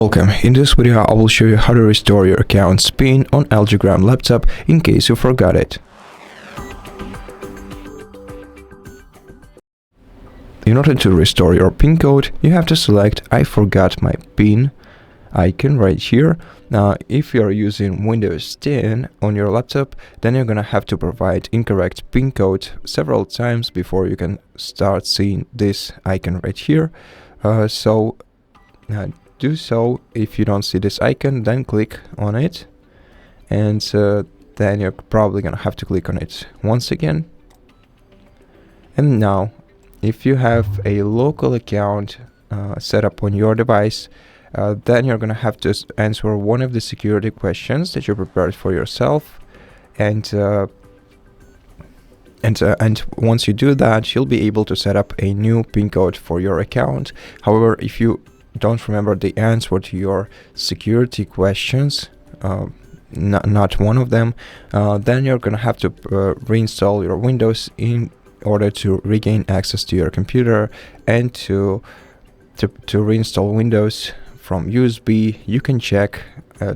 Welcome. In this video I will show you how to restore your account's PIN on LG Gram laptop in case you forgot it. In order to restore your PIN code, you have to select I forgot my PIN icon right here. Now if you are using Windows 10 on your laptop, then you're gonna have to provide incorrect PIN code several times before you can start seeing this icon right here. Do so. If you don't see this icon, then click on it, and then you're probably gonna have to click on it once again. And now if you have a local account set up on your device, then you're gonna have to answer one of the security questions that you prepared for yourself, and once you do that, you'll be able to set up a new PIN code for your account. However, if you don't remember the answer to your security questions, not one of them, then you're gonna have to reinstall your Windows in order to regain access to your computer. And to reinstall Windows from USB, you can check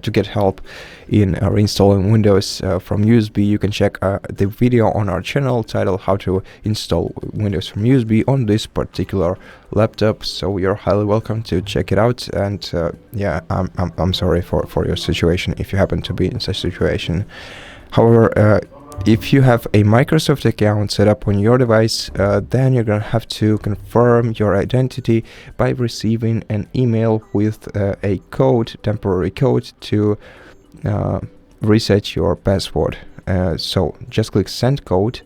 to get help in reinstalling Windows from USB. You can check the video on our channel titled how to install Windows from USB on this particular laptop, so you're highly welcome to check it out. And yeah, I'm sorry for your situation if you happen to be in such a situation. However, if you have a Microsoft account set up on your device, then you're gonna have to confirm your identity by receiving an email with a code, temporary code, to reset your password. So just click send code.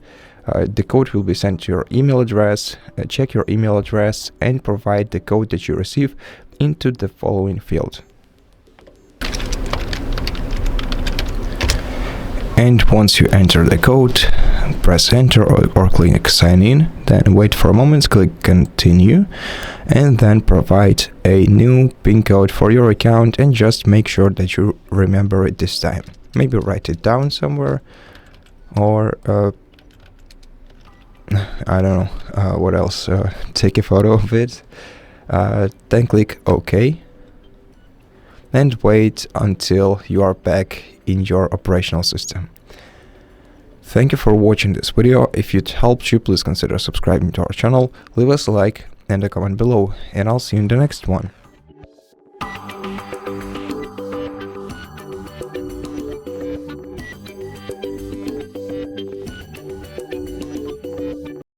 The code will be sent to your email address. Check your email address and provide the code that you receive into the following field. And once you enter the code, press enter or click sign in, then wait for a moment, click continue, and then provide a new PIN code for your account, and just make sure that you remember it this time. Maybe write it down somewhere, or I don't know what else, take a photo of it, then click OK, and wait until you are back in your operational system. Thank you for watching this video. If it helped you, please consider subscribing to our channel, leave us a like and a comment below, and I'll see you in the next one.